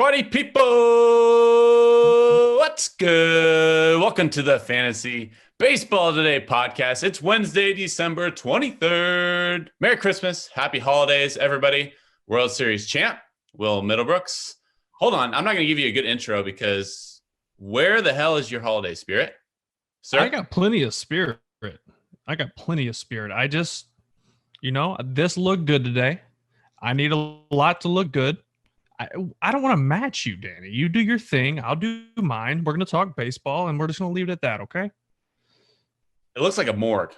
Party people, what's good? Welcome to the Fantasy Baseball Today podcast. It's Wednesday, December 23rd. Merry Christmas. Happy holidays, everybody. World Series champ, Will Middlebrooks. Hold on. I'm not going to give you a good intro because where the hell is your holiday spirit, sir? I got plenty of spirit. I just, this looked good today. I need a lot to look good. I don't want to match you, Danny. You do your thing. I'll do mine. We're going to talk baseball, and we're just going to leave it at that, okay? It looks like a morgue.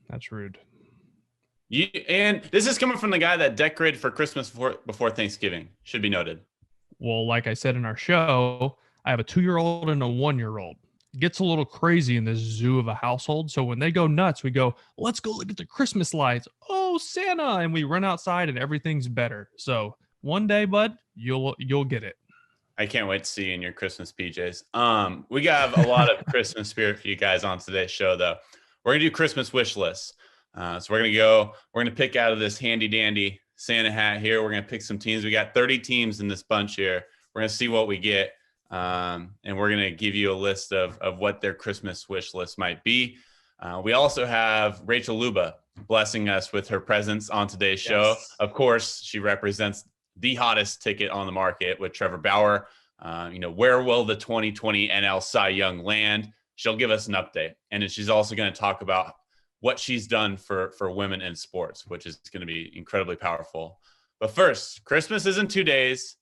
That's rude. And this is coming from the guy that decorated for Christmas before Thanksgiving. Should be noted. Well, like I said in our show, I have a 2-year-old and a 1-year-old. It gets a little crazy in this zoo of a household. So when they go nuts, we go, let's go look at the Christmas lights. Oh, Santa. And we run outside and everything's better. So one day, bud, you'll get it. I can't wait to see you in your Christmas PJs. We got a lot of Christmas spirit for you guys on today's show, though. We're gonna do Christmas wish lists. So we're gonna pick out of this handy dandy Santa hat here. We're gonna pick some teams. We got 30 teams in this bunch here. We're gonna see what we get, and we're gonna give you a list of what their Christmas wish list might be. We also have Rachel Luba blessing us with her presence on today's show. Yes. Of course, she represents the hottest ticket on the market with Trevor Bauer. Where will the 2020 NL Cy Young land? She'll give us an update. And she's also going to talk about what she's done for women in sports, which is going to be incredibly powerful. But first, Christmas is in 2 days.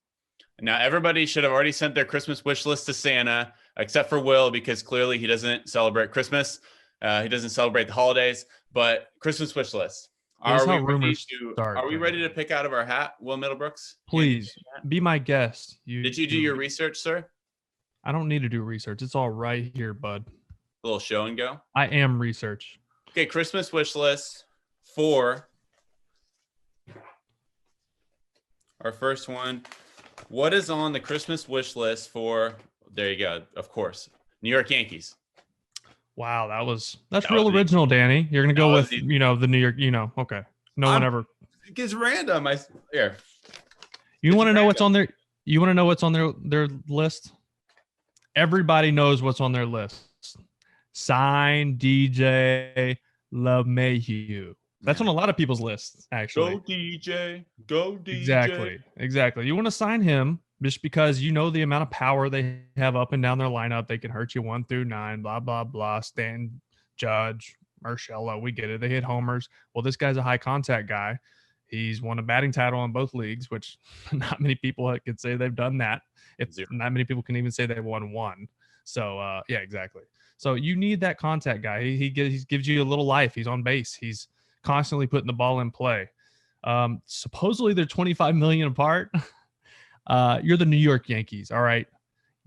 Now, everybody should have already sent their Christmas wish list to Santa, except for Will, because clearly he doesn't celebrate Christmas. He doesn't celebrate the holidays, but Christmas wish list. Are we ready to pick out of our hat, Will Middlebrooks? Please be my guest. Did you do your research, sir? I don't need to do research. It's all right here, bud. A little show and go. I am research. Okay, Christmas wish list for our first one. What is on the Christmas wish list for? There you go. Of course, New York Yankees. Wow, that's real original, Danny. You're gonna go with the New York. Okay. One ever. It gets random. Here. You want to know what's on there? You want to know what's on their list? Everybody knows what's on their list. Sign DJ LeMahieu. That's on a lot of people's lists, actually. Go DJ. Go DJ. Exactly. You want to sign him just because you know the amount of power they have up and down their lineup. They can hurt you 1 through 9, blah, blah, blah. Stanton, Judge, Urshela, we get it. They hit homers. Well, this guy's a high contact guy. He's won a batting title in both leagues, which not many people could say they've done that. Not many people can even say they won one. So, yeah, exactly. So you need that contact guy. He gives you a little life. He's on base. He's constantly putting the ball in play. Supposedly they're $25 million apart. You're the New York Yankees. All right.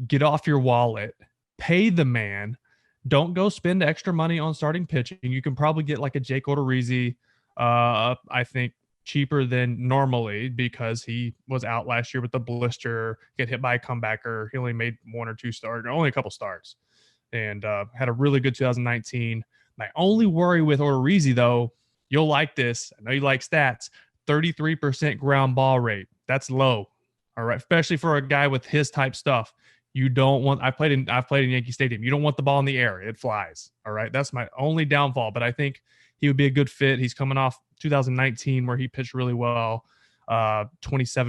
Get off your wallet. Pay the man. Don't go spend extra money on starting pitching. You can probably get like a Jake Odorizzi, I think, cheaper than normally because he was out last year with the blister, get hit by a comebacker. He only made 1 or 2 starts, only a couple starts, and had a really good 2019. My only worry with Odorizzi, though, you'll like this. I know you like stats. 33% ground ball rate. That's low. All right, especially for a guy with his type stuff. You don't want. I've played in Yankee Stadium. You don't want the ball in the air. It flies. All right, that's my only downfall. But I think he would be a good fit. He's coming off 2019 where he pitched really well. 27%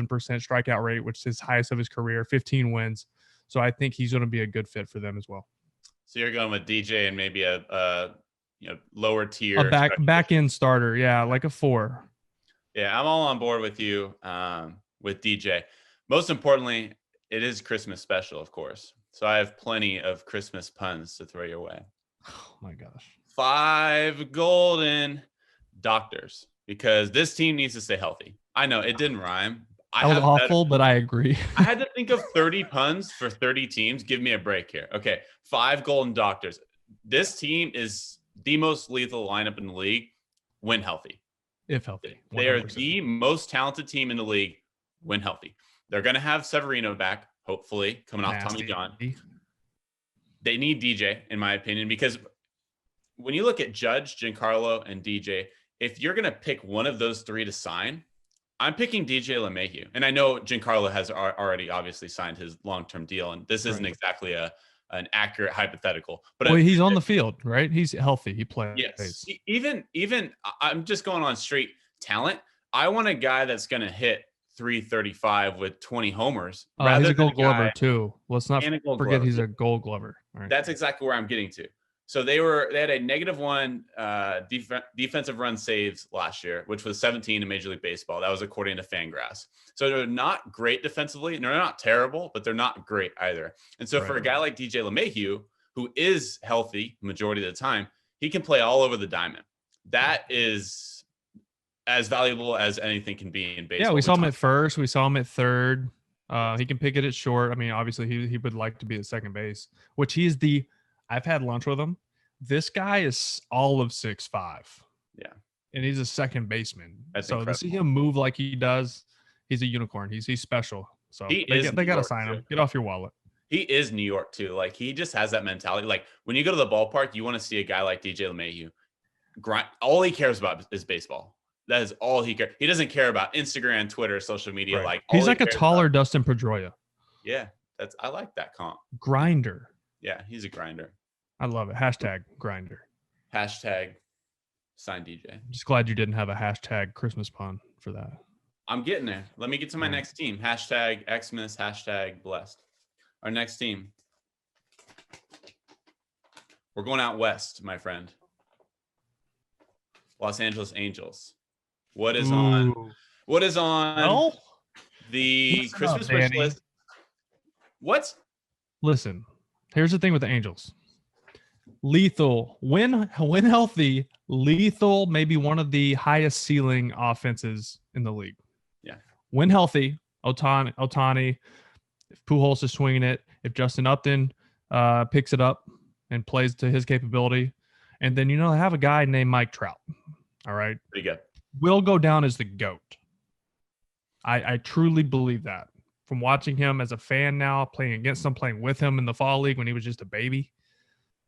strikeout rate, which is his highest of his career. 15 wins. So I think he's going to be a good fit for them as well. So you're going with DJ and maybe a lower tier, a back end starter. Yeah, like a 4. Yeah, I'm all on board with you with DJ. Most importantly, it is Christmas special, of course. So I have plenty of Christmas puns to throw your way. Oh, my gosh. 5 golden doctors, because this team needs to stay healthy. I know it didn't rhyme. That was awful, but I agree. I had to think of 30 puns for 30 teams. Give me a break here. Okay, 5 golden doctors. This team is the most lethal lineup in the league when healthy. If healthy. 100%. They are the most talented team in the league when healthy. They're going to have Severino back, hopefully, coming off Tommy John. They need DJ, in my opinion, because when you look at Judge, Giancarlo, and DJ, if you're going to pick one of those 3 to sign, I'm picking DJ LeMahieu, and I know Giancarlo has already obviously signed his long-term deal, and this isn't exactly an accurate hypothetical. But well, he's on the field, right? He's healthy. He plays. Yes. Even I'm just going on straight talent. I want a guy that's going to hit 335 with 20 homers. He's a Gold Glover too. Let's not forget he's a Gold Glover. Right. That's exactly where I'm getting to. So they had a -1 defensive run saves last year, which was 17 in Major League Baseball. That was according to Fangraphs. So they're not great defensively. They're not terrible, but they're not great either. And so for a guy like DJ LeMahieu, who is healthy majority of the time, he can play all over the diamond. That is as valuable as anything can be in baseball. Yeah, we saw him at first. We saw him at third. He can pick it at short. I mean, obviously, he would like to be at second base, which he's the – I've had lunch with him. This guy is all of 6'5". Yeah. And he's a second baseman. That's so incredible. To see him move like he does, he's a unicorn. He's special. So they got to sign him. Get off your wallet. He is New York too. Like he just has that mentality. Like when you go to the ballpark, you want to see a guy like DJ LeMahieu. All he cares about is baseball. That is all he cares. He doesn't care about Instagram, Twitter, social media. Right. Like he's like a taller Dustin Pedroia. Yeah, I like that comp. Grinder. Yeah, he's a grinder. I love it. Hashtag grinder. Hashtag sign DJ. I'm just glad you didn't have a hashtag Christmas pun for that. I'm getting there. Let me get to my next team. Hashtag Xmas. Hashtag blessed. Our next team. We're going out west, my friend. Los Angeles Angels. What is on the Christmas wish list? What? Listen, here's the thing with the Angels. Lethal, when healthy, lethal, maybe one of the highest ceiling offenses in the league. Yeah. When healthy, Ohtani, if Pujols is swinging it, if Justin Upton picks it up and plays to his capability, and then I have a guy named Mike Trout. All right, pretty good. Will go down as the GOAT. I truly believe that from watching him as a fan now, playing against him, playing with him in the fall league when he was just a baby.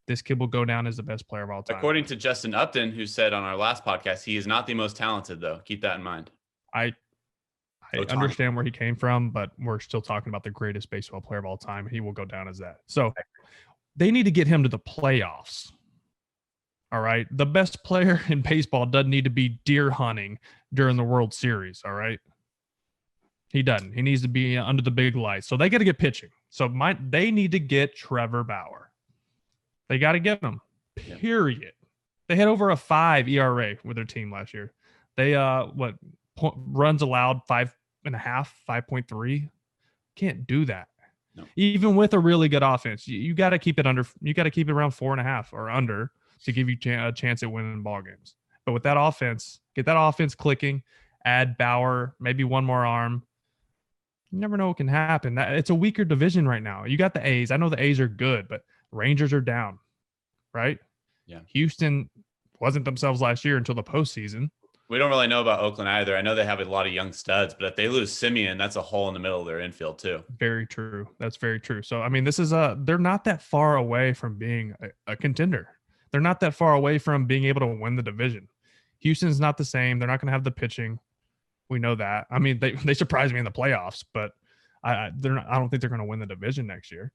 This kid will go down as the best player of all time. According to Justin Upton, who said on our last podcast, he is not the most talented, though. Keep that in mind. I understand where he came from, but we're still talking about the greatest baseball player of all time. He will go down as that. So they need to get him to the playoffs. All right. The best player in baseball doesn't need to be deer hunting during the World Series. All right. He doesn't. He needs to be under the big lights. So they got to get pitching. So they need to get Trevor Bauer. They got to get him. Period. Yeah. They had over a 5 ERA with their team last year. They runs allowed 5.5, 5.3. Can't do that. No. Even with a really good offense, you got to keep it under. You got to keep it around 4.5 or under to give you a chance at winning ball games. But with that offense, get that offense clicking. Add Bauer, maybe one more arm. You never know what can happen. It's a weaker division right now. You got the A's. I know the A's are good, but Rangers are down, right? Yeah. Houston wasn't themselves last year until the postseason. We don't really know about Oakland either. I know they have a lot of young studs, but if they lose Simeon, that's a hole in the middle of their infield too. Very true. That's very true. So, I mean, they're not that far away from being a contender. They're not that far away from being able to win the division. Houston's not the same. They're not going to have the pitching. We know that. I mean, they surprised me in the playoffs, but I don't think they're going to win the division next year.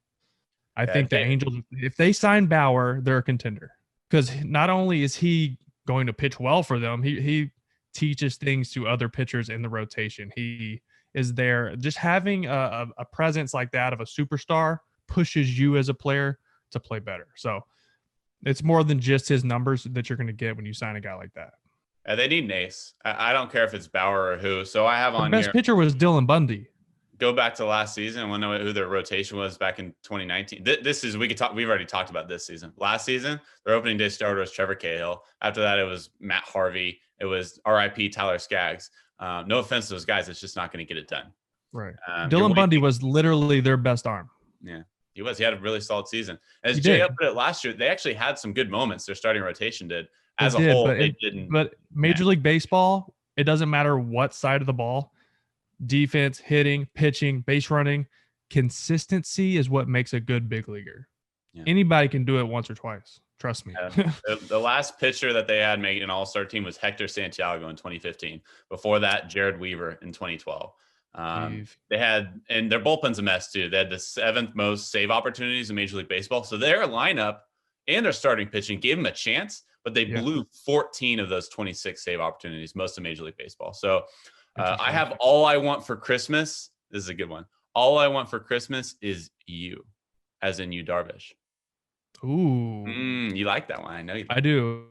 I think the Angels, if they sign Bauer, they're a contender. Because not only is he going to pitch well for them, he teaches things to other pitchers in the rotation. He is there. Just having a presence like that of a superstar pushes you as a player to play better. So it's more than just his numbers that you're going to get when you sign a guy like that. They need an ace. I don't care if it's Bauer or who. So I have on the best pitcher was Dylan Bundy. Go back to last season. I want to know who their rotation was back in 2019. We've already talked about this season. Last season, their opening day starter was Trevor Cahill. After that, it was Matt Harvey. It was RIP Tyler Skaggs. No offense to those guys. It's just not going to get it done. Right. Dylan Bundy was literally their best arm. Yeah, he was. He had a really solid season. As Jay put it last year, they actually had some good moments. Their starting rotation did. As a whole, they didn't. But Major League Baseball, it doesn't matter what side of the ball. Defense, hitting, pitching, base running, consistency is what makes a good big leaguer. Yeah. Anybody can do it once or twice. Trust me. The last pitcher that they had making an all-star team was Hector Santiago in 2015. Before that, Jared Weaver in 2012. They had, and their bullpen's a mess too. They had the 7th most save opportunities in Major League Baseball. So their lineup and their starting pitching gave them a chance, but they blew 14 of those 26 save opportunities, most of Major League Baseball. So I have all I want for Christmas. This is a good one. All I want for Christmas is you, as in you, Darvish. Ooh, you like that one? I know you. I do.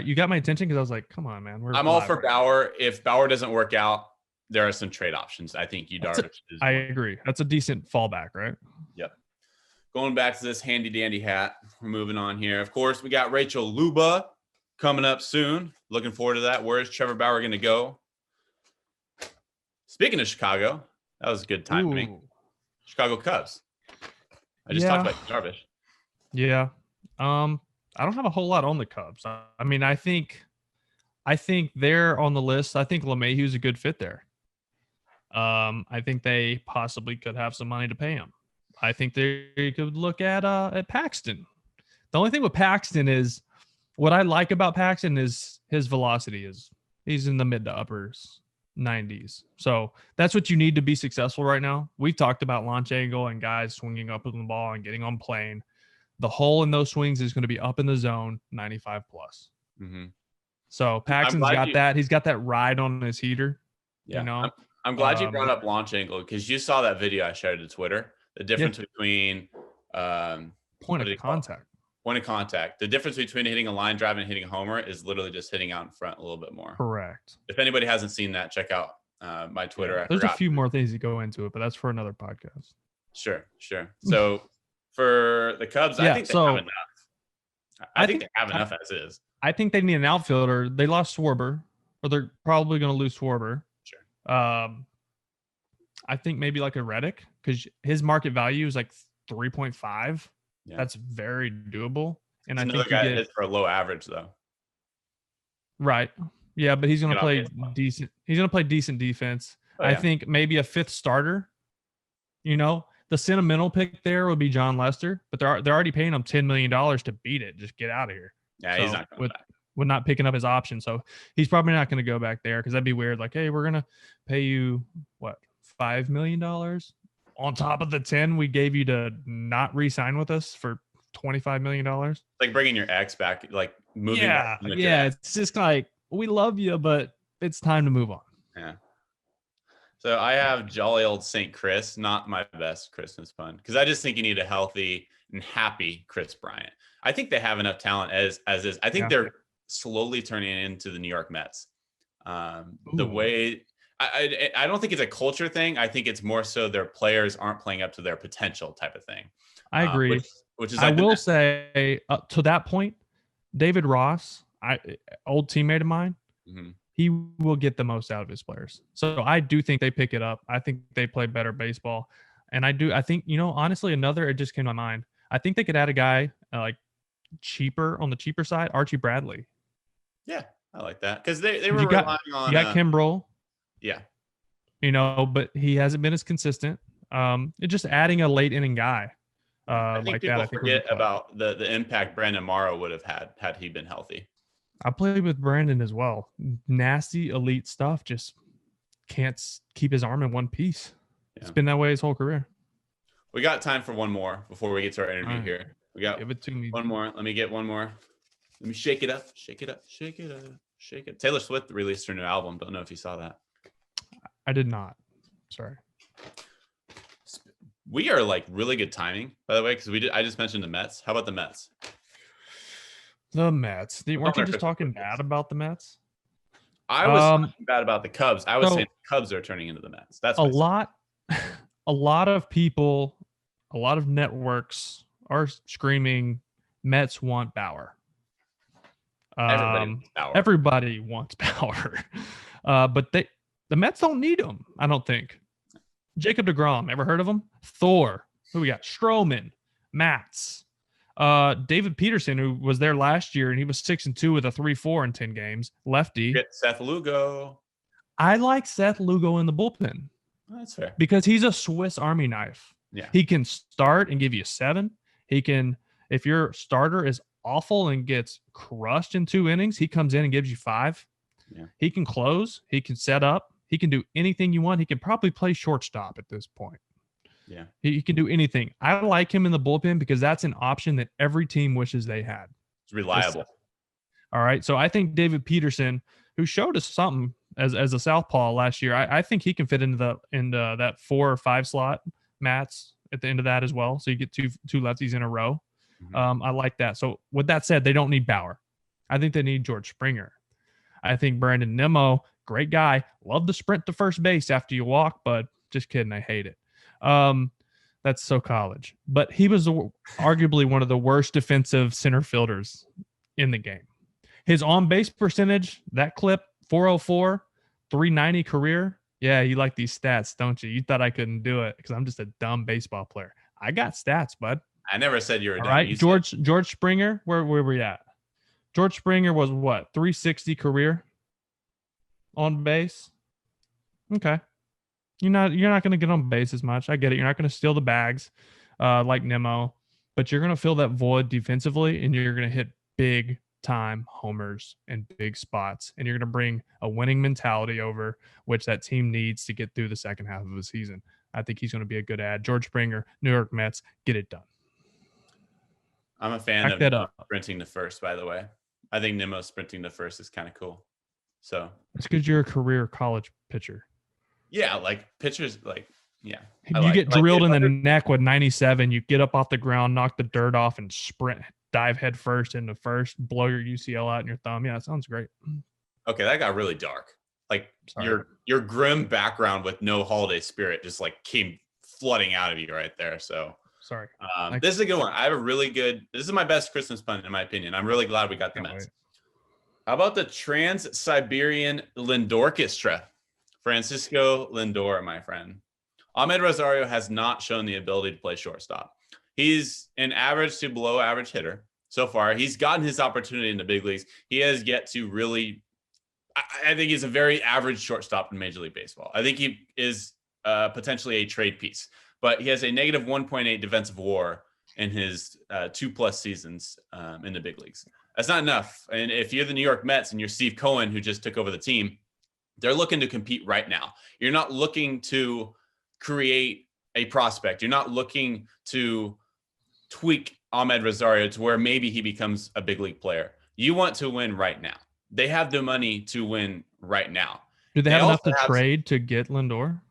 You got my attention because I was like, "Come on, man." I'm all for Bauer. If Bauer doesn't work out, there are some trade options. I think you, Darvish. I agree. That's a decent fallback, right? Yep. Going back to this handy dandy hat, we're moving on here. Of course, we got Rachel Luba coming up soon. Looking forward to that. Where is Trevor Bauer going to go? Speaking of Chicago, that was a good timing. Chicago Cubs. I just talked about Darvish. Yeah. I don't have a whole lot on the Cubs. I mean, I think they're on the list. I think LeMahieu's a good fit there. I think they possibly could have some money to pay him. I think they could look at Paxton. The only thing with Paxton is what I like about Paxton is his velocity he's in the mid to upper 90s. So that's what you need to be successful right now. We've talked about launch angle and guys swinging up with the ball and getting on plane. The hole in those swings is going to be up in the zone, 95 plus. Mm-hmm. So Paxton's got that. He's got that ride on his heater. Yeah. You know? I'm glad you brought up launch angle because you saw that video I shared to Twitter. The difference between point of contact. Point of contact. The difference between hitting a line drive and hitting a homer is literally just hitting out in front a little bit more. Correct. If anybody hasn't seen that, check out my Twitter. Yeah. There's a few more things that go into it, but that's for another podcast. Sure. So for the Cubs, I think they have enough. I think they have enough as is. I think they need an outfielder. They lost Schwarber, or they're probably going to lose Schwarber. Sure. I think maybe like a Reddick because his market value is like 3.5. Yeah. That's very doable. And I think guy hits for a low average though. Right. Yeah, but he's going to play decent. He's going to play decent defense. I think maybe a 5th starter. You know, the sentimental pick there would be John Lester, but they're already paying him $10 million to beat it. Just get out of here. Yeah, he's not coming back. With not picking up his option. So he's probably not going to go back there because that'd be weird. Like, hey, we're going to pay you what, $5 million on top of the 10 we gave you to not re-sign with us for $25 million. Like bringing your ex back, like moving. Yeah. It's just like, we love you, but it's time to move on. Yeah. So I have jolly old St. Chris, not my best Christmas pun, because I just think you need a healthy and happy Chris Bryant. I think they have enough talent as is. I think they're slowly turning into the New York Mets. The way I don't think it's a culture thing. I think it's more so their players aren't playing up to their potential type of thing. I agree. Which is I will say to that point, David Ross, old teammate of mine, he will get the most out of his players. So I do think they pick it up. I think they play better baseball. And I think, honestly, it just came to my mind. I think they could add a guy like on the cheaper side, Archie Bradley. Yeah, I like that. Because they were relying on. You got Kimbrel. Yeah. But he hasn't been as consistent. It's just adding a late inning guy. I think people forget about the impact Brandon Morrow would have had he been healthy. I played with Brandon as well. Nasty elite stuff. Just can't keep his arm in one piece. Yeah. It's been that way his whole career. We got time for one more before we get to our interview here. We got Give it to me. One more. Let me get one more. Let me shake it up. Taylor Swift released her new album. Don't know if you saw that. I did not. Sorry. We are like really good timing, by the way, because I just mentioned the Mets. How about the Mets? The Mets. Weren't you just talking bad about the Mets? I was talking bad about the Cubs. I was saying the Cubs are turning into the Mets. That's a lot of people, a lot of networks are screaming Mets want Bauer. Everybody wants Bauer. But the Mets don't need him, I don't think. Jacob deGrom, ever heard of him? Thor. Who we got? Stroman, Matz, David Peterson, who was there last year, and he was 6-2 with a 3.4 in 10 games. Lefty. Get Seth Lugo. I like Seth Lugo in the bullpen. That's fair. Because he's a Swiss Army knife. Yeah. He can start and give you 7. He can, if your starter is awful and gets crushed in 2 innings, he comes in and gives you 5. Yeah. He can close. He can set up. He can do anything you want. He can probably play shortstop at this point. Yeah. He can do anything. I like him in the bullpen because that's an option that every team wishes they had. It's reliable. All right. So I think David Peterson, who showed us something as a southpaw last year, I think he can fit into that 4 or 5 slot, Mats, at the end of that as well. So you get two lefties in a row. Mm-hmm. I like that. So with that said, they don't need Bauer. I think they need George Springer. I think Brandon Nimmo, great guy, love to sprint to first base after you walk, but just kidding, I hate it. That's so college. But he was arguably one of the worst defensive center fielders in the game. His on-base percentage, that clip, 404, 390 career. Yeah, you like these stats, don't you? You thought I couldn't do it because I'm just a dumb baseball player. I got stats, bud. I never said you were dumb. All right, George Springer, where were we at? George Springer was what, 360 career on base? Okay. You're not going to get on base as much. I get it. You're not going to steal the bags like Nimmo, but you're going to fill that void defensively, and you're going to hit big time homers and big spots, and you're going to bring a winning mentality over, which that team needs to get through the second half of the season. I think he's going to be a good ad. George Springer, New York Mets, get it done. I'm a fan of sprinting to first, by the way. I think Nimmo sprinting to first is kind of cool. So it's because you're a career college pitcher. Yeah, like pitchers, like, yeah. You get drilled in the neck with 97. You get up off the ground, knock the dirt off, and sprint, dive head first into first, blow your UCL out in your thumb. Yeah, it sounds great. Okay, that got really dark. Like your grim background with no holiday spirit just like came flooding out of you right there. So sorry. This is a good one. I have a really good. This is my best Christmas pun in my opinion. I'm really glad we got the Mets. How about the Trans-Siberian Lindor Orchestra? Francisco Lindor, my friend. Ahmed Rosario has not shown the ability to play shortstop. He's an average to below average hitter so far. He's gotten his opportunity in the big leagues. He has yet to really, I think he's a very average shortstop in Major League Baseball. I think he is potentially a trade piece, but he has a negative 1.8 defensive WAR in his 2+ seasons in the big leagues. That's not enough. And if you're the New York Mets and you're Steve Cohen, who just took over the team, they're looking to compete right now. You're not looking to create a prospect. You're not looking to tweak Ahmed Rosario to where maybe he becomes a big league player. You want to win right now. They have the money to win right now. Do they have enough to trade to get Lindor?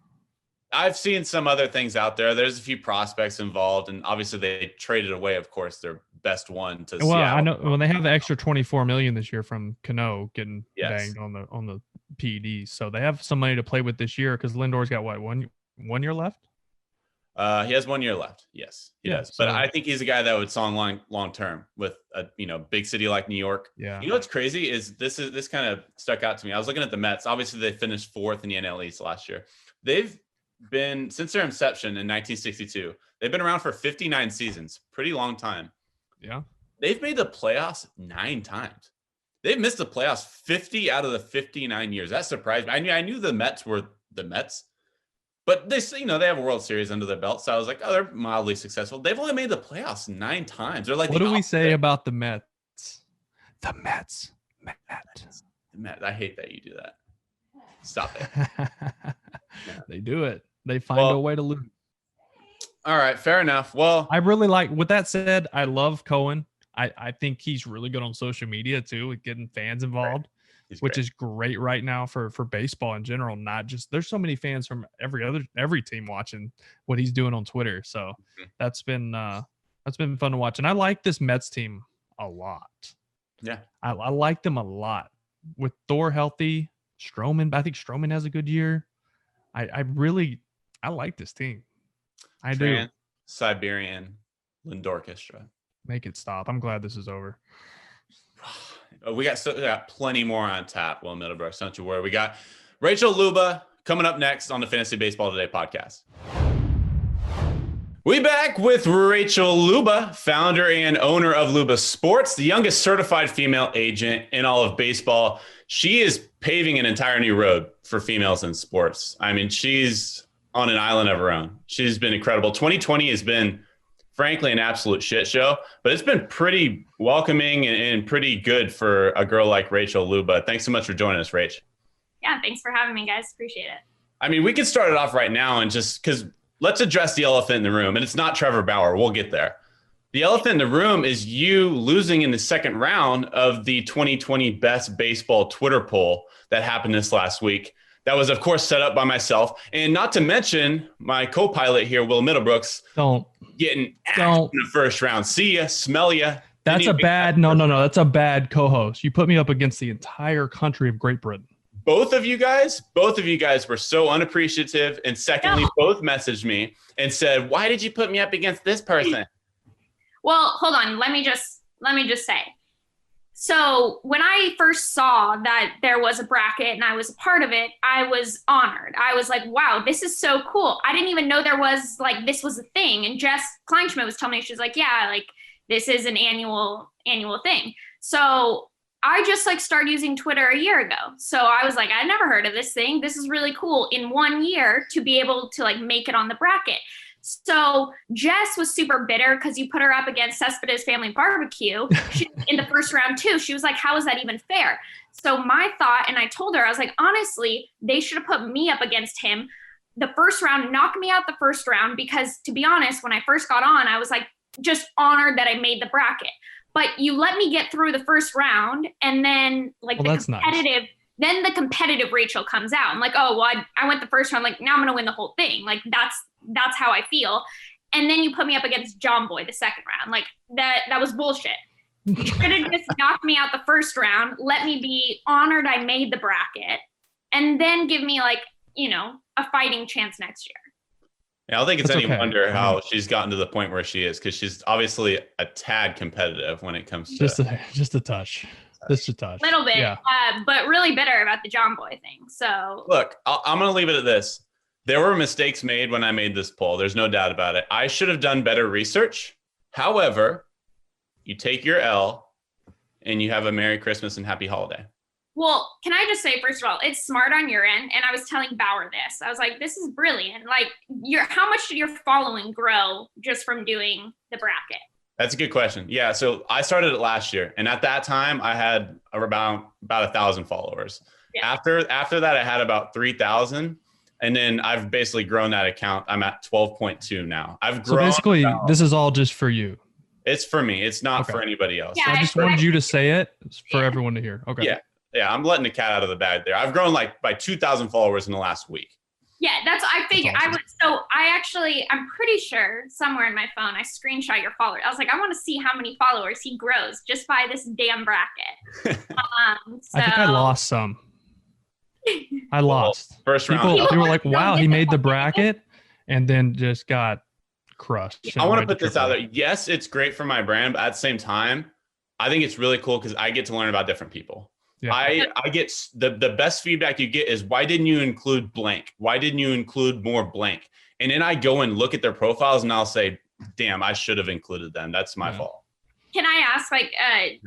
I've seen some other things out there. There's a few prospects involved, and obviously they traded away, of course, their best one to Seattle. I know. Well, they have the extra $24 million this year from Cano getting banged on the PEDs, so they have some money to play with this year because Lindor's got what, one year left. He has 1 year left. Yes, he does. But I think he's a guy that would sign long term with a big city like New York. Yeah. You know what's crazy is this kind of stuck out to me. I was looking at the Mets. Obviously, they finished 4th in the NL East last year. They've been, since their inception in 1962, they've been around for 59 seasons. Pretty long time. Yeah. They've made the playoffs 9 times. They've missed the playoffs 50 out of the 59 years. That surprised me. I knew the Mets were the Mets, but they have a World Series under their belt. So I was like, oh, they're mildly successful. They've only made the playoffs 9 times. They're like, what do we say about the Mets? The Mets. The Mets. I hate that you do that. Stop it. They do it. They find a way to lose. All right, fair enough. Well, I really like. With that said, I love Cohen. I think he's really good on social media too, with getting fans involved, which is great right now for baseball in general. Not just, there's so many fans from every team watching what he's doing on Twitter. So that's been fun to watch. And I like this Mets team a lot. Yeah, I like them a lot. With Thor healthy, Stroman, I think Stroman has a good year. I like this team. I do. Siberian Lindor Orchestra. Make it stop. I'm glad this is over. We got plenty more on tap, Will Middlebrooks. Don't you worry. We got Rachel Luba coming up next on the Fantasy Baseball Today podcast. We back with Rachel Luba, founder and owner of Luba Sports, the youngest certified female agent in all of baseball. She is paving an entire new road for females in sports. I mean, she's on an island of her own. She's been incredible. 2020 has been frankly an absolute shit show, but it's been pretty welcoming and pretty good for a girl like Rachel Luba. Thanks so much for joining us, Rach. Yeah, thanks for having me, guys. Appreciate it. I mean, we could start it off right now and just because let's address the elephant in the room, and it's not Trevor Bauer. We'll get there. The elephant in the room is you losing in the second round of the 2020 Best Baseball Twitter poll that happened this last week. That was, of course, set up by myself. And not to mention my co-pilot here, Will Middlebrooks, getting axed in the first round. See ya, smell ya. That's a bad, no. That's a bad co-host. You put me up against the entire country of Great Britain. Both of you guys were so unappreciative. And secondly, both messaged me and said, why did you put me up against this person? Well, hold on. Let me just say. So when I first saw that there was a bracket and I was a part of it, I was honored. I was like, wow, this is so cool. I didn't even know there was this was a thing. And Jess Kleinschmidt was telling me, she's like, yeah, this is an annual thing. So I just started using Twitter a year ago. So I was like, I never heard of this thing. This is really cool in 1 year to be able to make it on the bracket. So Jess was super bitter because you put her up against Cespedes Family Barbecue in the first round too. She was like, how is that even fair? So my thought, and I told her, I was like, honestly, they should have put me up against him the first round, knocked me out the first round, because to be honest, when I first got on, I was just honored that I made the bracket. But you let me get through the first round, and then the competitive, nice. Then the competitive Rachel comes out. I'm like, oh, well, I went the first round. Now I'm going to win the whole thing. That's how I feel. And then you put me up against John Boy the second round. That was bullshit. You could have just knocked me out the first round, let me be honored I made the bracket, and then give me a fighting chance next year. Yeah, I don't think it's any wonder how she's gotten to the point where she is, because she's obviously a tad competitive when it comes to just a touch. Just a touch. Little bit, yeah. But really bitter about the John Boy thing. So look, I'm going to leave it at this. There were mistakes made when I made this poll. There's no doubt about it. I should have done better research. However, you take your L and you have a Merry Christmas and Happy Holiday. Well, can I just say, first of all, it's smart on your end. And I was telling Bauer this. I was like, this is brilliant. How much did your following grow just from doing the bracket? That's a good question. Yeah. So I started it last year. And at that time, I had about 1,000 followers. Yeah. After that, I had about 3,000. And then I've basically grown that account. I'm at 12.2 now. I've grown. So basically, this is all just for you. It's for me. It's not for anybody else. Yeah, I just wanted you to say it for everyone to hear. Okay. Yeah. I'm letting the cat out of the bag there. I've grown by 2,000 followers in the last week. Yeah, I figured. Awesome. I'm pretty sure somewhere in my phone, I screenshot your followers. I was like, I want to see how many followers he grows just by this damn bracket. I think I lost some. I lost. First round. People were like, wow, he made the bracket and then just got crushed. I want to put this out there. Yes, it's great for my brand, but at the same time, I think it's really cool because I get to learn about different people. Yeah. I get the best feedback you get is, why didn't you include blank? Why didn't you include more blank? And then I go and look at their profiles and I'll say, damn, I should have included them. That's my fault. Can I ask, I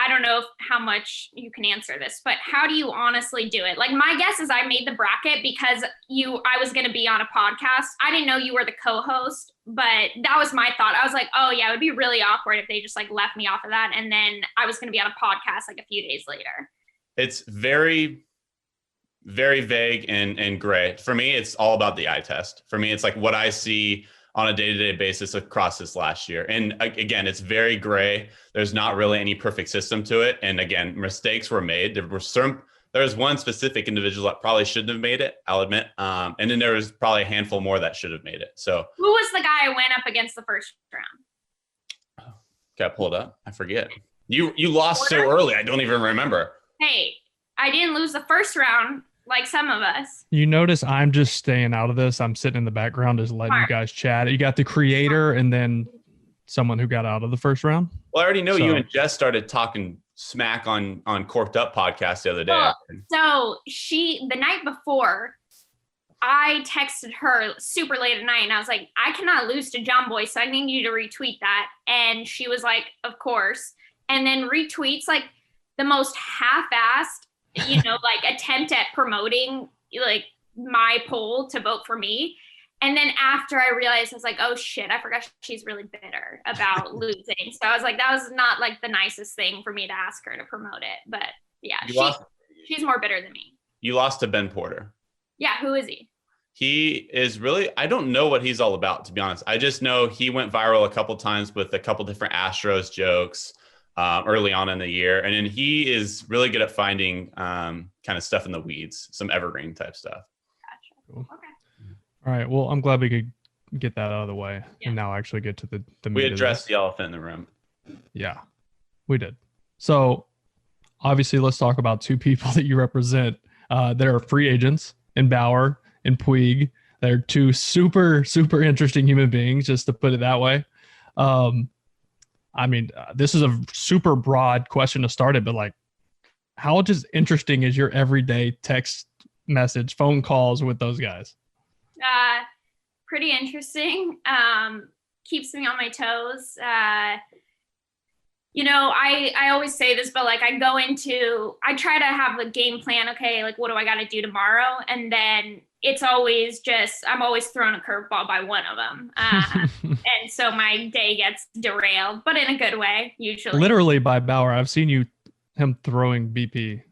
don't know how much you can answer this, but how do you honestly do it? My guess is I made the bracket because I was going to be on a podcast. I didn't know you were the co-host, but that was my thought. I was like, oh yeah, it would be really awkward if they just left me off of that. And then I was going to be on a podcast a few days later. It's very, very vague and gray. For me, it's all about the eye test. For me, it's what I see on a day-to-day basis across this last year. And again, it's very gray. There's not really any perfect system to it. And again, mistakes were made. There was one specific individual that probably shouldn't have made it, I'll admit. And then there was probably a handful more that should have made it. So who was the guy who went up against the first round? Got to pull it up. I forget. You lost so early. I don't even remember. Hey, I didn't lose the first round like some of us. You notice I'm just staying out of this. I'm sitting in the background just letting you guys chat. You got the creator and then someone who got out of the first round. Well, I already know you and Jess started talking smack on Corked Up podcast the other day. Well, so the night before, I texted her super late at night and I was like, I cannot lose to John Boy, so I need you to retweet that. And she was like, of course. And then retweets the most half-assed, attempt at promoting my poll to vote for me. And then after I realized, I was like, oh shit, I forgot she's really bitter about losing. So I was like, that was not like the nicest thing for me to ask her to promote it. But yeah, she's more bitter than me. You lost to Ben Porter. Yeah, who is he? He is really, I don't know what he's all about, to be honest. I just know he went viral a couple times with a couple different Astros jokes early on in the year. And then he is really good at finding kind of stuff in the weeds, some evergreen type stuff. Gotcha. Cool. Okay. All right. Well, I'm glad we could get that out of the way and now actually get to the We meat of addressed this. the elephant in the room. Yeah, we did. So obviously let's talk about two people that you represent that are free agents in Bauer and Puig. They're two super, super interesting human beings, just to put it that way. I mean, this is a super broad question to start it, but like, how just interesting is your everyday text message, phone calls with those guys? Pretty interesting. Keeps me on my toes. I always say this, but like I try to have a game plan. Okay, like what do I got to do tomorrow? And then it's always I'm always thrown a curveball by one of them. And so my day gets derailed, but in a good way, usually. Literally by Bauer. I've seen him throwing BP.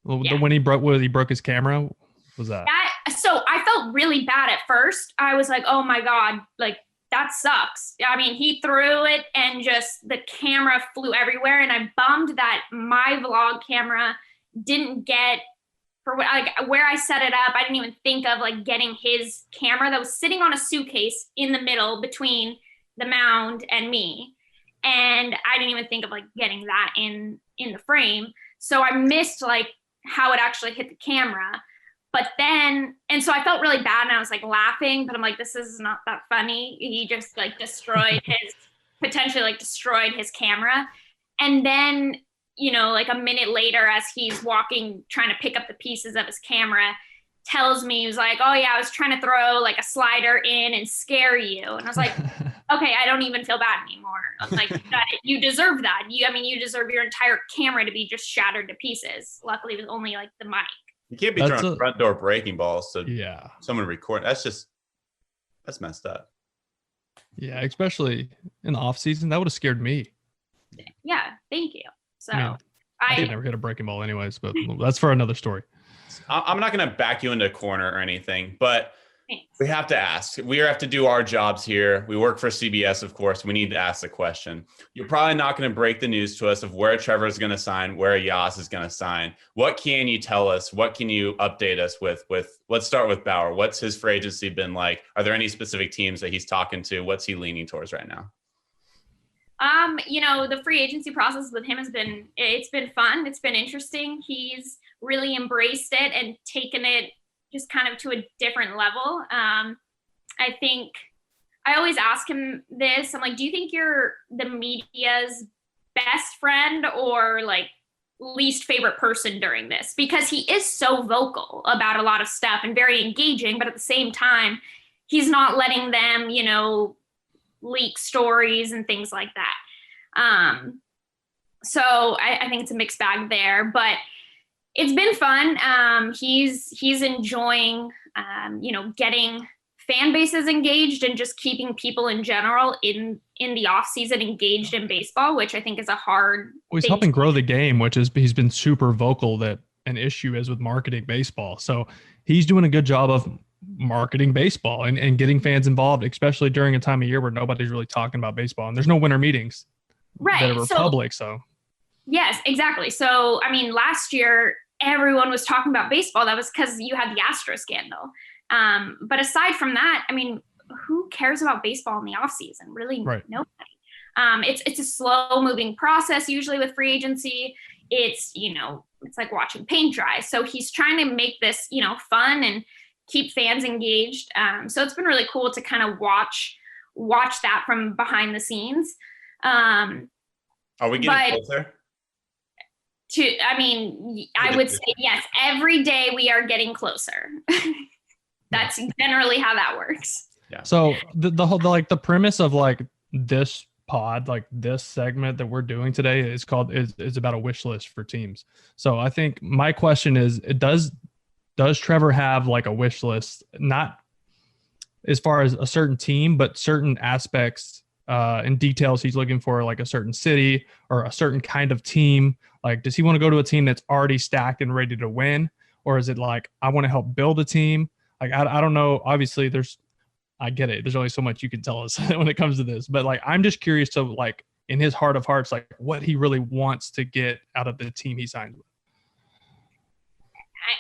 Yeah. When he broke his camera, was that? So I felt really bad at first. I was like, oh my God, like that sucks. I mean, he threw it and just the camera flew everywhere. And I'm bummed that my vlog camera didn't get where I set it up. I didn't even think of like getting his camera that was sitting on a suitcase in the middle between the mound and me. And I didn't even think of like getting that in the frame. So I missed like how it actually hit the camera. But then, and so I felt really bad and I was like laughing, but I'm like, this is not that funny. He just like potentially destroyed his camera. And then, like a minute later, as he's walking, trying to pick up the pieces of his camera, tells me, he was like, oh yeah, I was trying to throw like a slider in and scare you. And I was like, okay, I don't even feel bad anymore. I'm like, you deserve that. You deserve your entire camera to be just shattered to pieces. Luckily, it was only like the mic. You can't be throwing front door breaking balls to someone record. That's messed up. Yeah, especially in the off season, that would have scared me. Yeah, thank you. So I never hit a breaking ball anyways, but that's for another story. I'm not going to back you into a corner or anything, but thanks. We have to ask. We have to do our jobs here. We work for CBS, of course. We need to ask the question. You're probably not going to break the news to us of where Trevor is going to sign, where Yas is going to sign. What can you tell us? What can you update us with? Let's start with Bauer. What's his free agency been like? Are there any specific teams that he's talking to? What's he leaning towards right now? The free agency process with him it's been fun. It's been interesting. He's really embraced it and taken it just kind of to a different level. I think I always ask him this. I'm like, do you think you're the media's best friend or like least favorite person during this? Because he is so vocal about a lot of stuff and very engaging, but at the same time, he's not letting them, leak stories and things like that. So I think it's a mixed bag there, but it's been fun. He's enjoying, getting fan bases engaged and just keeping people in general in the off season engaged in baseball, which I think is a hard. Well, he's helping grow the game, which is he's been super vocal that an issue is with marketing baseball. So he's doing a good job of marketing baseball and getting fans involved, especially during a time of year where nobody's really talking about baseball and there's no winter meetings that are public. So yes, exactly. So, I mean, last year, everyone was talking about baseball. That was because you had the Astro scandal. But aside from that, I mean, who cares about baseball in the off season? Really, nobody. It's a slow moving process. Usually with free agency, it's like watching paint dry. So he's trying to make this, fun and keep fans engaged. So it's been really cool to kind of watch that from behind the scenes. Are we getting closer? I would say yes. Every day we are getting closer. That's generally how that works. Yeah. So the whole the premise of like this pod, like this segment that we're doing today is about a wish list for teams. So I think my question is, does Trevor have like a wish list? Not as far as a certain team, but certain aspects and details he's looking for, like a certain city or a certain kind of team. Like, does he want to go to a team that's already stacked and ready to win? Or is it like, I want to help build a team? Like, I don't know. Obviously, I get it. There's only so much you can tell us when it comes to this. But like, I'm just curious to, like, in his heart of hearts, like what he really wants to get out of the team he signed with.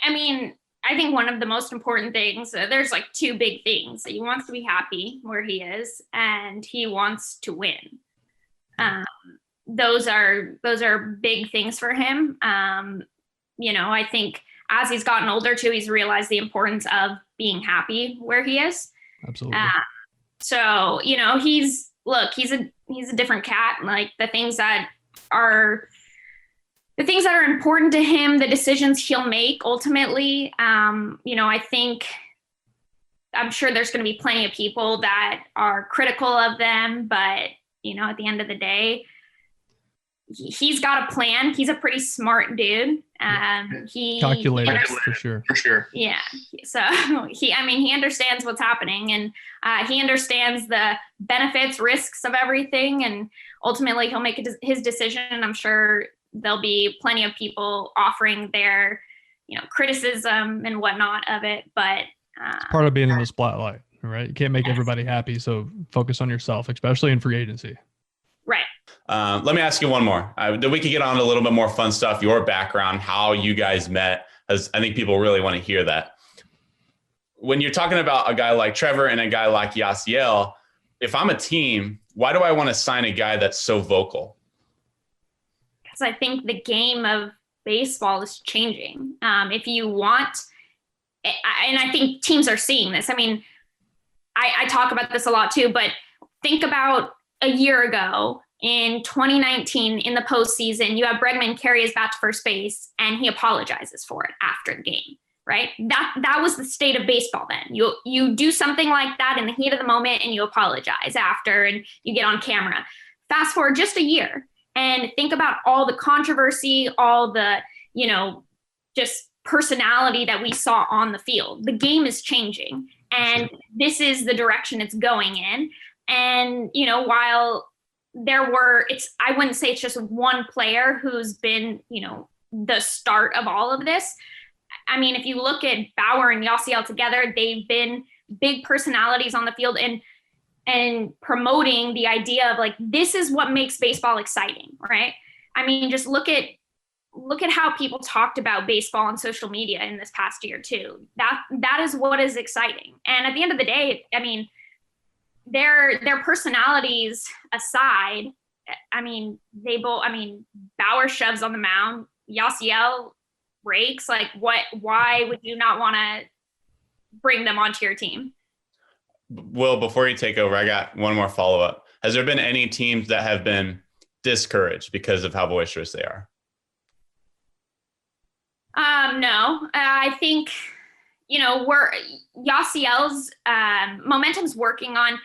I mean, I think one of the most important things, there's like two big things. He wants to be happy where he is, and he wants to win. Those are big things for him. I think as he's gotten older too, he's realized the importance of being happy where he is. Absolutely. So, he's a different cat. Like the things that are important to him, the decisions he'll make ultimately. I think I'm sure there's going to be plenty of people that are critical of them, but at the end of the day, he's got a plan. He's a pretty smart dude. He calculated for sure. Yeah. So he understands what's happening, and he understands the benefits, risks of everything, and ultimately he'll make his decision. And I'm sure there'll be plenty of people offering their, criticism and whatnot of it. But it's part of being in the spotlight, right? You can't make everybody happy. So focus on yourself, especially in free agency. Right. Let me ask you one more. Then we could get on to a little bit more fun stuff, your background, how you guys met, as I think people really want to hear that. When you're talking about a guy like Trevor and a guy like Yasiel, if I'm a team, why do I want to sign a guy that's so vocal? Because I think the game of baseball is changing. If you want, and I think teams are seeing this. I mean, I talk about this a lot too, but think about a year ago in 2019 in the postseason, you have Bregman carry his bat to first base and he apologizes for it after the game, right? That was the state of baseball then. You do something like that in the heat of the moment and you apologize after and you get on camera. Fast forward just a year and think about all the controversy, all the, just personality that we saw on the field. The game is changing and this is the direction it's going in. And, while I wouldn't say it's just one player who's been, the start of all of this. I mean, if you look at Bauer and Yasiel together, they've been big personalities on the field and promoting the idea of like, this is what makes baseball exciting, right? I mean, just look at how people talked about baseball on social media in this past year too. That is what is exciting. And at the end of the day, I mean, their personalities aside, Bauer shoves on the mound, Yasiel rakes. Like, why would you not want to bring them onto your team? Will, before you take over, I got one more follow-up. Has there been any teams that have been discouraged because of how boisterous they are? No, I think, Yasiel's momentum's working on,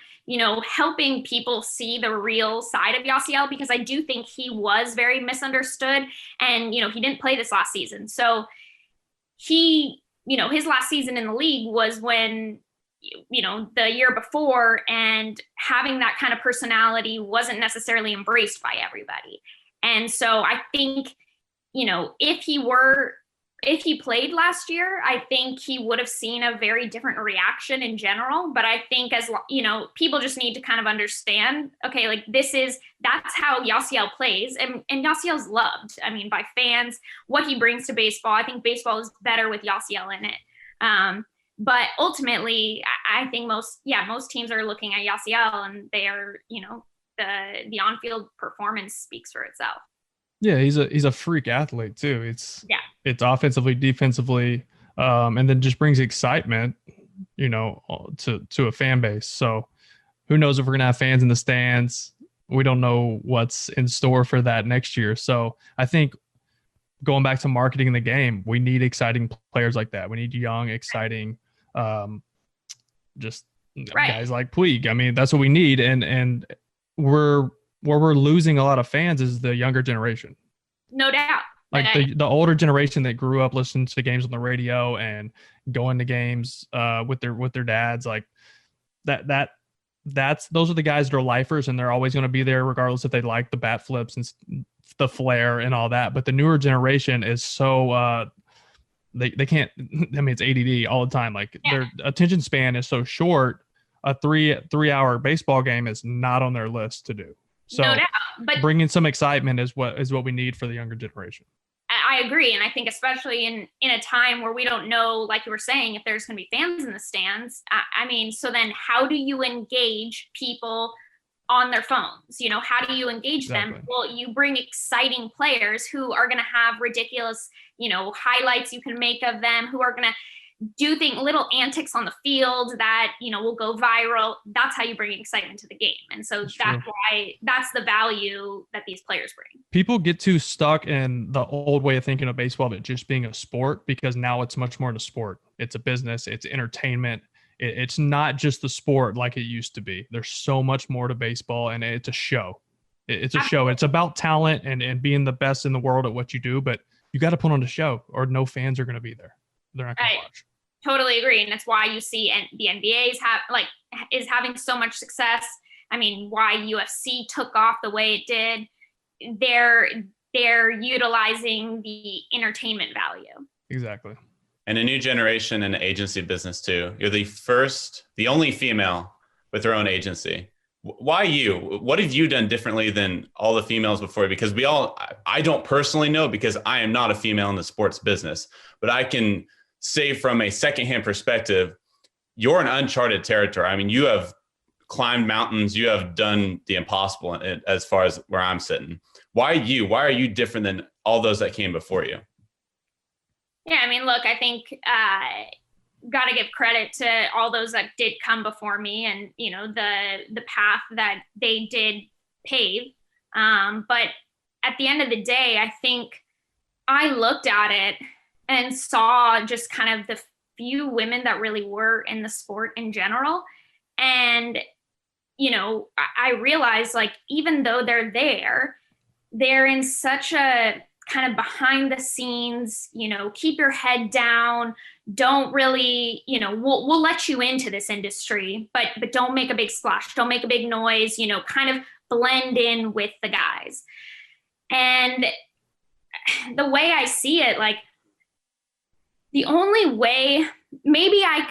helping people see the real side of Yasiel, because I do think he was very misunderstood and, he didn't play this last season. So he, his last season in the league was when, the year before, and having that kind of personality wasn't necessarily embraced by everybody. And so I think, if he played last year, I think he would have seen a very different reaction in general. But I think people just need to kind of understand, okay, like that's how Yasiel plays. And Yasiel's loved, by fans, what he brings to baseball. I think baseball is better with Yasiel in it. But ultimately, I think most teams are looking at Yasiel and they are, the on-field performance speaks for itself. Yeah, he's a freak athlete too. It's offensively, defensively, and then just brings excitement, to a fan base. So who knows if we're gonna have fans in the stands? We don't know what's in store for that next year. So I think going back to marketing the game, we need exciting players like that. We need young, exciting, guys like Puig. I mean, that's what we need, and where we're losing a lot of fans is the younger generation. No doubt. Like the older generation that grew up listening to games on the radio and going to games with their dads. Like those are the guys that are lifers, and they're always going to be there regardless if they like the bat flips and the flair and all that. But the newer generation is so they can't. I mean, it's ADD all the time. Like their attention span is so short. A three-hour baseball game is not on their list to do. So no doubt. But bringing some excitement is what we need for the younger generation. I agree. And I think especially in a time where we don't know, like you were saying, if there's going to be fans in the stands, I mean, so then how do you engage people on their phones? You know, how do you engage them? Well, you bring exciting players who are going to have ridiculous, you know, highlights you can make of them, who are going to do little antics on the field that, you know, will go viral. That's how you bring excitement to the game. And so that's the value that these players bring. People get too stuck in the old way of thinking of baseball, but just being a sport, because now it's much more than a sport. It's a business, it's entertainment. It's not just the sport like it used to be. There's so much more to baseball, and it's a show. It's a show. It's about talent and being the best in the world at what you do, but you got to put on a show or no fans are going to be there. They're not going to watch. Totally agree. And that's why you see the NBA is having so much success. I mean, why UFC took off the way it did. They're utilizing the entertainment value. Exactly. And a new generation in the agency business too. You're the only female with her own agency. Why you? What have you done differently than all the females before you? Because I don't personally know, because I am not a female in the sports business, but I can say from a secondhand perspective, you're in uncharted territory. I mean, you have climbed mountains, you have done the impossible as far as where I'm sitting. Why you? Why are you different than all those that came before you? Yeah, I mean, look, I think got to give credit to all those that did come before me, and you know the path that they did pave. But at the end of the day, I think I looked at it and saw just kind of the few women that really were in the sport in general. And, you know, I realized, like, even though they're in such a kind of behind the scenes, you know, keep your head down, don't really, you know, we'll let you into this industry, but don't make a big splash, don't make a big noise, you know, kind of blend in with the guys. And the way I see it, like, the only way maybe I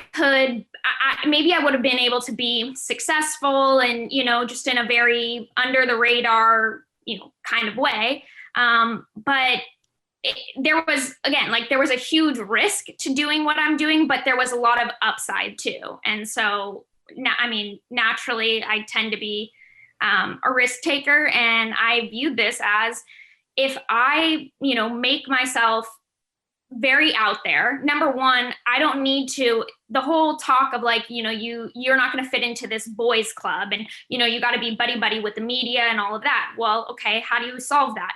would have been able to be successful and, you know, just in a very under the radar, you know, kind of way. But there was a huge risk to doing what I'm doing, but there was a lot of upside too. And so, I mean, naturally I tend to be a risk taker. And I viewed this as, if I, you know, make myself very out there, number one, I don't need to, the whole talk of like, you know, you're not going to fit into this boys club and, you know, you got to be buddy with the media and all of that. Well, okay, how do you solve that?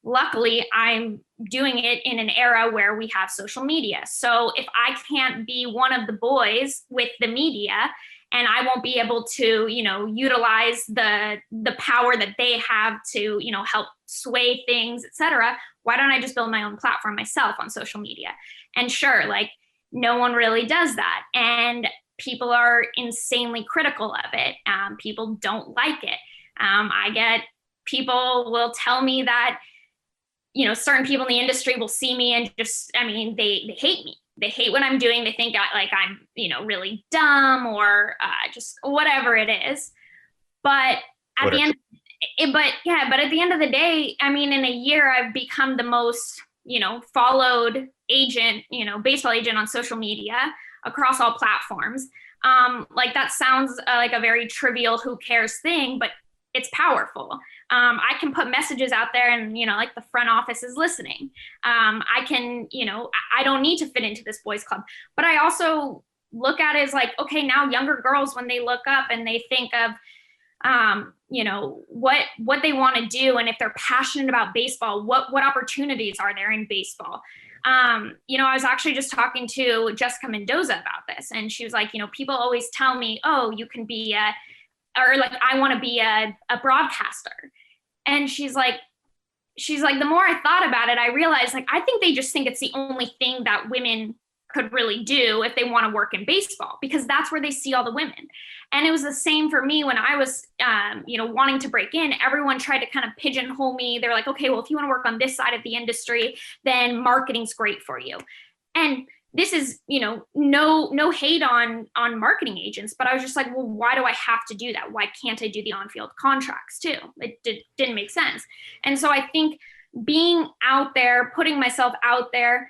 Luckily, I'm doing it in an era where we have social media. So if I can't be one of the boys with the media, and I won't be able to, you know, utilize the power that they have to, you know, help sway things, et cetera, why don't I just build my own platform myself on social media? And sure, like, no one really does that. And people are insanely critical of it. People don't like it. I get people will tell me that, you know, certain people in the industry will see me and just, I mean, they hate me. They hate what I'm doing. They think I'm, you know, really dumb or just whatever it is. But at the end of the day, I mean, in a year, I've become the most, you know, followed agent, you know, baseball agent on social media across all platforms. Like, that sounds like a very trivial, who cares thing, but it's powerful. I can put messages out there and, you know, like, the front office is listening. I can, you know, I don't need to fit into this boys club, but I also look at it as like, okay, now younger girls, when they look up and they think of, you know, what they want to do. And if they're passionate about baseball, what opportunities are there in baseball? You know, I was actually just talking to Jessica Mendoza about this, and she was like, you know, people always tell me, oh, you can be I want to be a broadcaster. And she's like, the more I thought about it, I realized, like, I think they just think it's the only thing that women could really do if they want to work in baseball, because that's where they see all the women. And it was the same for me when I was, wanting to break in. Everyone tried to kind of pigeonhole me. They're like, okay, well, if you want to work on this side of the industry, then marketing's great for you. And this is, no hate on marketing agents, but I was just like, well, why do I have to do that? Why can't I do the on-field contracts too? It didn't make sense. And so I think being out there, putting myself out there,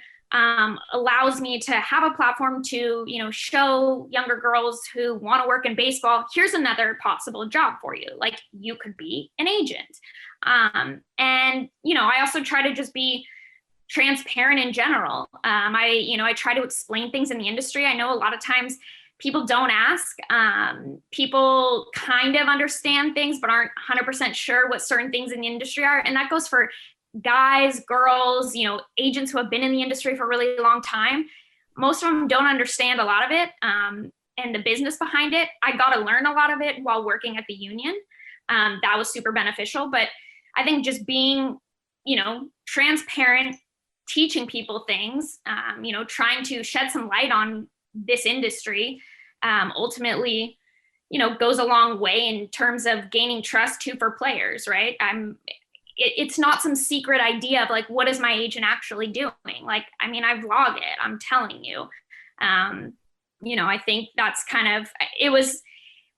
allows me to have a platform to, show younger girls who want to work in baseball, here's another possible job for you. Like, you could be an agent. And, I also try to just be transparent in general. I try to explain things in the industry. I know a lot of times people don't ask. People kind of understand things, but aren't 100% sure what certain things in the industry are. And that goes for guys, girls, agents who have been in the industry for a really long time. Most of them don't understand a lot of it, and the business behind it. I got to learn a lot of it while working at the union. That was super beneficial. But I think just being, transparent, teaching people things, trying to shed some light on this industry, ultimately, goes a long way in terms of gaining trust too for players, right? It's not some secret idea of like, what is my agent actually doing? Like, I vlog it, I'm telling you. I think that's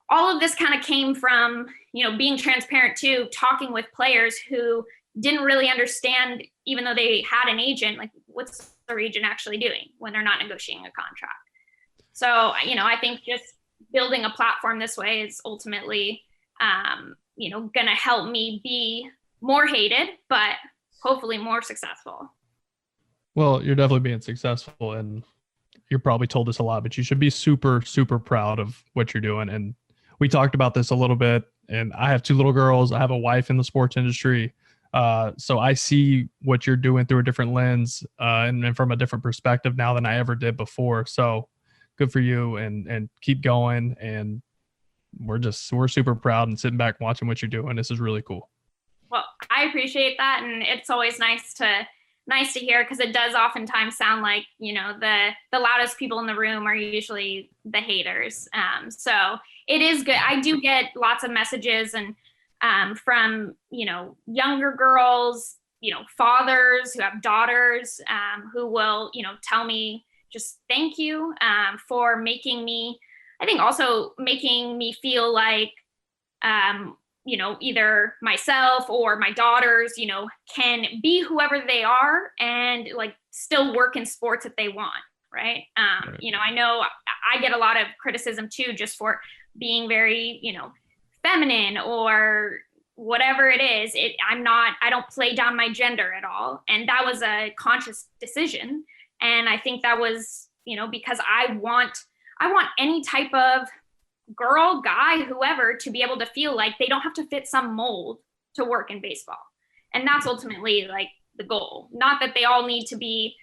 all of this kind of came from, being transparent too, talking with players who didn't really understand, even though they had an agent, like, what's their agent actually doing when they're not negotiating a contract? So, I think just building a platform this way is ultimately, going to help me be more hated, but hopefully more successful. Well, you're definitely being successful, and you're probably told this a lot, but you should be super, super proud of what you're doing. And we talked about this a little bit, and I have 2 little girls. I have a wife in the sports industry. So I see what you're doing through a different lens, and from a different perspective now than I ever did before. So good for you, and keep going. And we're super proud and sitting back watching what you're doing. This is really cool. Well, I appreciate that. And it's always nice to hear, because it does oftentimes sound like, the loudest people in the room are usually the haters. So it is good. I do get lots of messages and from, younger girls, fathers who have daughters, who will, tell me just thank you for making me feel like, either myself or my daughters, can be whoever they are and like still work in sports if they want. Right. Right. I know I get a lot of criticism too, just for being very, feminine or whatever it is. I don't play down my gender at all. And that was a conscious decision. And I think that was, because I want any type of girl, guy, whoever, to be able to feel like they don't have to fit some mold to work in baseball. And that's ultimately like the goal. Not that they all need to be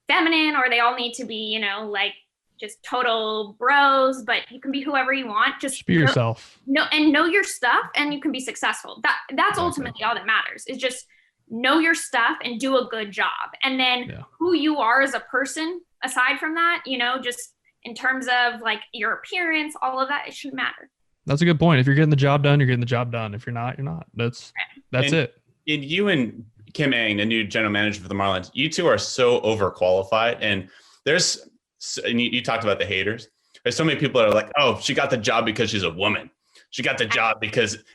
feminine or they all need to be, like just total bros, but you can be whoever you want. Just be yourself. Know your stuff, and you can be successful. That's ultimately all that matters, is just know your stuff and do a good job. And then who you are as a person, aside from that, just in terms of like your appearance, all of that, it shouldn't matter. That's a good point. If you're getting the job done, you're getting the job done. If you're not, you're not. That's it. And you and Kim Ng, the new general manager for the Marlins, you two are so overqualified. And you talked about the haters. There's so many people that are like, oh, she got the job because she's a woman. She got the job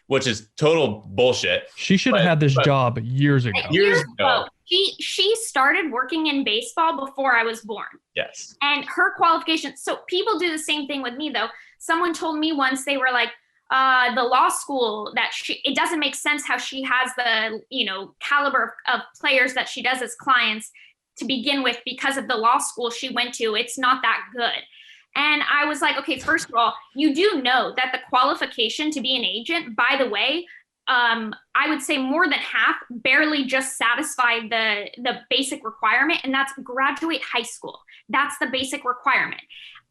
which is total bullshit. She should have had this job years ago. Years ago. She started working in baseball before I was born. Yes. And her qualifications. So people do the same thing with me, though. Someone told me once, they were like, the law school it doesn't make sense how she has the, caliber of players that she does as clients to begin with, because of the law school she went to. It's not that good. And I was like, okay, first of all, you do know that the qualification to be an agent, by the way, I would say more than half barely just satisfy the basic requirement, and that's graduate high school. That's the basic requirement.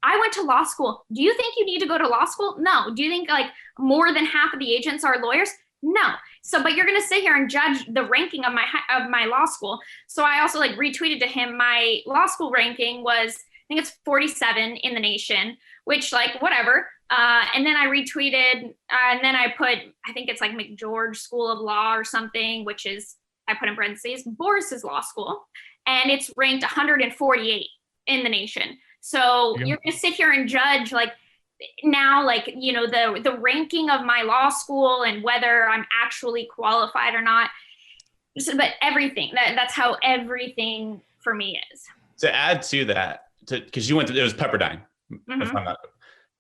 I went to law school. Do you think you need to go to law school? No. Do you think like more than half of the agents are lawyers? No. So, but you're going to sit here and judge the ranking of my law school. So I also like retweeted to him, my law school ranking was think it's 47 in the nation, which like whatever. And then I retweeted, and then I put, I think it's like McGeorge School of Law or something, which is, I put in parentheses, Boris's law school, and it's ranked 148 in the nation. So you're gonna sit here and judge like now, like, you know, the ranking of my law school and whether I'm actually qualified or not. So, but everything, that's how everything for me is. To add to that, because you went to, it was Pepperdine. Mm-hmm. If I'm not,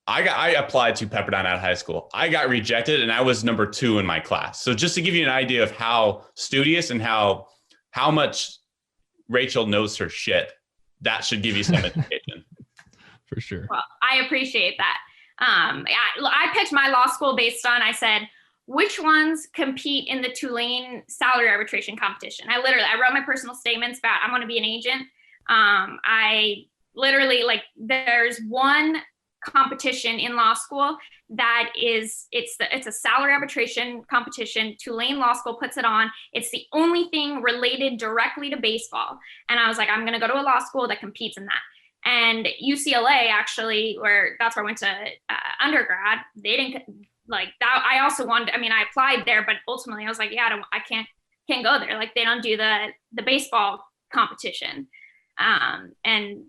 I applied to Pepperdine out of high school. I got rejected and I was number 2 in my class. So just to give you an idea of how studious and how much Rachel knows her shit, that should give you some education. For sure. Well, I appreciate that. I picked my law school based on, I said, which ones compete in the Tulane salary arbitration competition? I wrote my personal statements about I'm going to be an agent. I literally, like, there's one competition in law school that is, it's a salary arbitration competition. Tulane Law School puts it on. It's the only thing related directly to baseball. And I was like, I'm going to go to a law school that competes in that. And UCLA, actually, that's where I went to undergrad, they didn't like that. I also wanted, I mean, I applied there, but ultimately I was like, yeah, I can't go there. Like, they don't do the baseball competition. And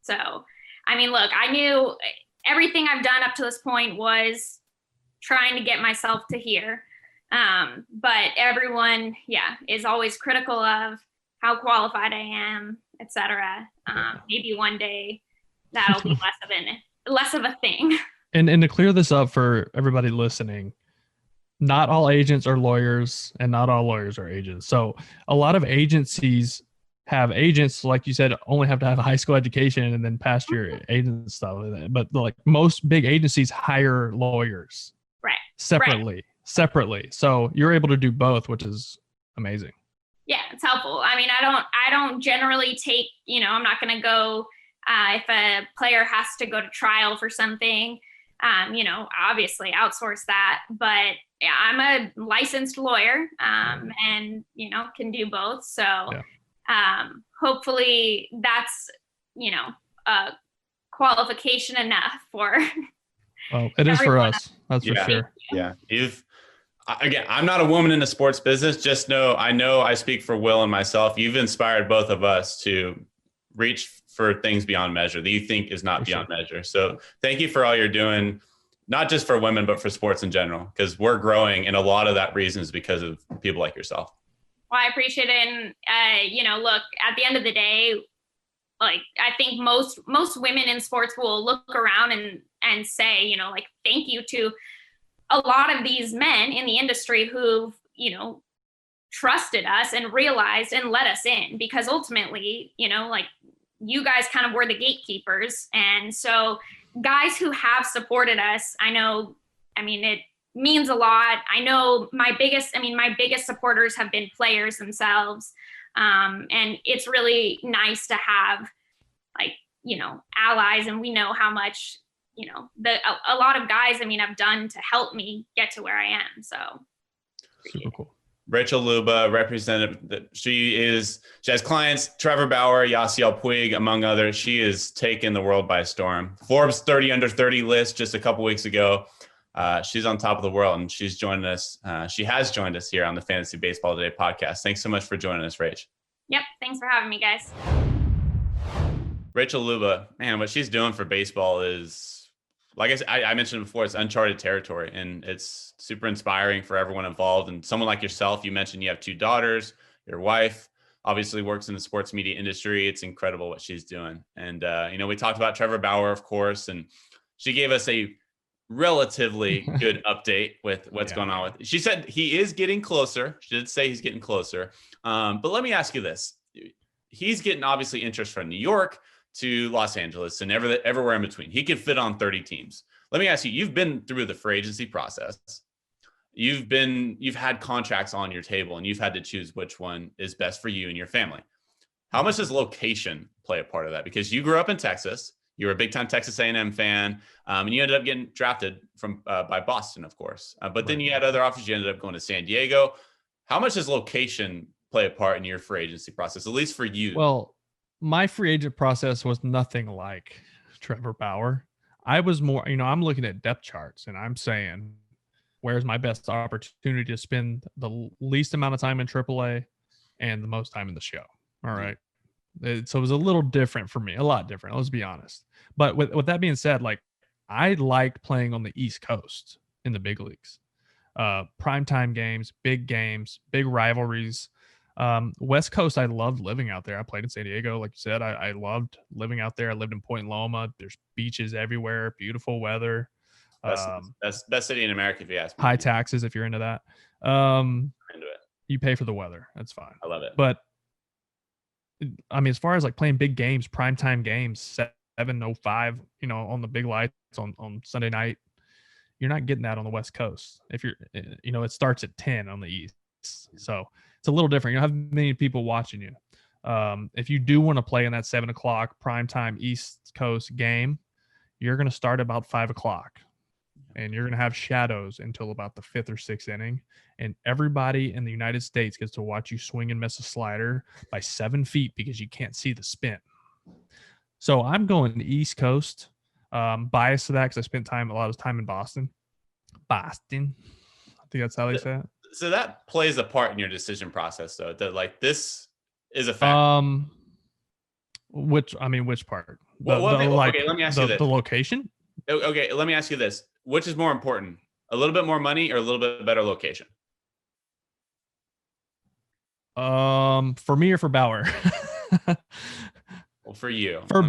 so, I mean, look, I knew everything I've done up to this point was trying to get myself to here. But everyone, is always critical of how qualified I am, etc. Maybe one day that'll be less of a thing. And to clear this up for everybody listening, not all agents are lawyers and not all lawyers are agents. So a lot of agencies have agents, like you said, only have to have a high school education and then pass your agent stuff. But like most big agencies hire lawyers separately. So you're able to do both, which is amazing. Yeah, it's helpful. I mean, I don't generally take, I'm not going to go, if a player has to go to trial for something, obviously outsource that. But yeah, I'm a licensed lawyer, and, can do both. So hopefully that's, a qualification enough for. Well, it is for us. That's for sure. Yeah. Again, I'm not a woman in the sports business. Just know, I speak for Will and myself. You've inspired both of us to reach for things beyond measure that you think is not beyond measure. So thank you for all you're doing, not just for women, but for sports in general, because we're growing. And a lot of that reason is because of people like yourself. Well, I appreciate it. And, look, at the end of the day, like, I think most women in sports will look around and say, like, thank you to a lot of these men in the industry who've, trusted us and realized and let us in, because ultimately, like, you guys kind of were the gatekeepers. And so guys who have supported us, it means a lot. I know my biggest supporters have been players themselves. And it's really nice to have, like, allies, and we know how much, a lot of guys, have done to help me get to where I am. So super cool. Rachel Luba, representative. She has clients, Trevor Bauer, Yasiel Puig, among others. She has taken the world by storm. Forbes 30 under 30 list just a couple weeks ago. She's on top of the world, and she's joined us. She has joined us here on the Fantasy Baseball Today podcast. Thanks so much for joining us, Rach. Yep. Thanks for having me, guys. Rachel Luba, man, what she's doing for baseball is, like I mentioned before, it's uncharted territory, and it's super inspiring for everyone involved. And someone like yourself, you mentioned you have 2 daughters, your wife obviously works in the sports media industry. It's incredible what she's doing. And, we talked about Trevor Bauer, of course, and she gave us a relatively good update with what's going on with. She said he is getting closer. She did say he's getting closer. But let me ask you this. He's getting obviously interest from New York to Los Angeles and everywhere in between. He could fit on 30 teams. Let me ask you, you've been through the free agency process. You've had contracts on your table, and you've had to choose which one is best for you and your family. How much does location play a part of that? Because you grew up in Texas, you were a big time Texas A&M fan, and you ended up getting drafted by Boston, of course. But then you had other offers. You ended up going to San Diego. How much does location play a part in your free agency process, at least for you? Well, my free agent process was nothing like Trevor Bauer. I was more, I'm looking at depth charts and I'm saying, where's my best opportunity to spend the least amount of time in AAA and the most time in the show? All right. So it was a little different for me, a lot different. Let's be honest. But with that being said, like I liked playing on the East Coast in the big leagues, primetime games, big rivalries. West Coast, I loved living out there. I played in San Diego, like you said. I loved living out there. I lived in Point Loma. There's beaches everywhere, beautiful weather. Best city in America, if you ask me. High taxes if you're into that. I'm into it. You pay for the weather. That's fine. I love it. But I mean, as far as like playing big games, primetime games, 7:05, on the big lights on Sunday night, you're not getting that on the West Coast. If you're, it starts at 10 on the East. So it's a little different. You don't have many people watching you. If you do want to play in that 7:00 primetime East Coast game, you're going to start about 5:00 and you're going to have shadows until about the 5th or 6th inning. And everybody in the United States gets to watch you swing and miss a slider by 7 feet because you can't see the spin. So I'm going to the East Coast, biased to that because I spent a lot of time in Boston. I think that's how they say it. So that plays a part in your decision process, though. That like this is a fact. Which part? Okay, let me ask you this. The location? Okay, let me ask you this. Which is more important? A little bit more money or a little bit better location? For me or for Bauer? Well, for you. For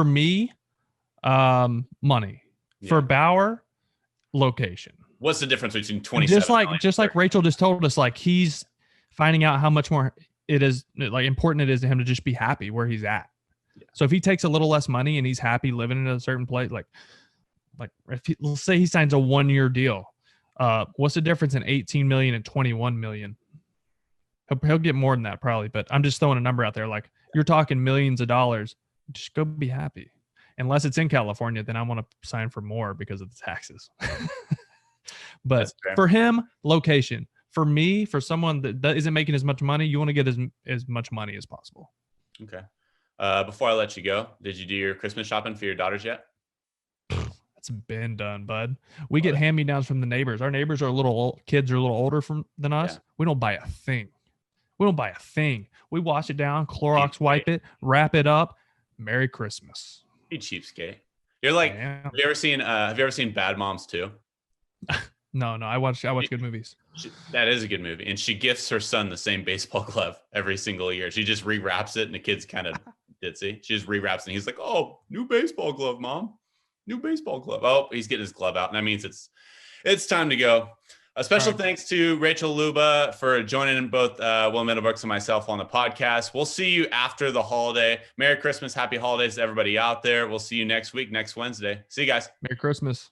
me, money. Yeah. For Bauer, location. What's the difference between 27? Just like Rachel just told us, like he's finding out how much more it is like important it is to him to just be happy where he's at. Yeah. So if he takes a little less money and he's happy living in a certain place, like let's say he signs a 1-year deal, what's the difference in 18 million and 21 million? He'll get more than that probably, but I'm just throwing a number out there. Like you're talking millions of dollars. Just go be happy. Unless it's in California, then I want to sign for more because of the taxes. But for him, location. For me, for someone that isn't making as much money, you want to get as much money as possible. Okay. Before I let you go, did you do your Christmas shopping for your daughters yet? That's been done, bud. We get hand-me-downs from the neighbors. Our neighbors are kids are a little older than us. Yeah. We don't buy a thing. We wash it down, Clorox wipe it, wrap it up. Merry Christmas. You cheapskate. You're like, have you ever seen Bad Moms 2? No, I watch good movies. That is a good movie. And she gifts her son the same baseball glove every single year. She just rewraps it and the kid's kind of ditzy. She just rewraps it and he's like, "Oh, new baseball glove, Mom. New baseball glove." Oh, he's getting his glove out. And that means it's time to go. A special thanks to Rachel Luba for joining both Will Middlebrooks and myself on the podcast. We'll see you after the holiday. Merry Christmas. Happy holidays to everybody out there. We'll see you next week, next Wednesday. See you guys. Merry Christmas.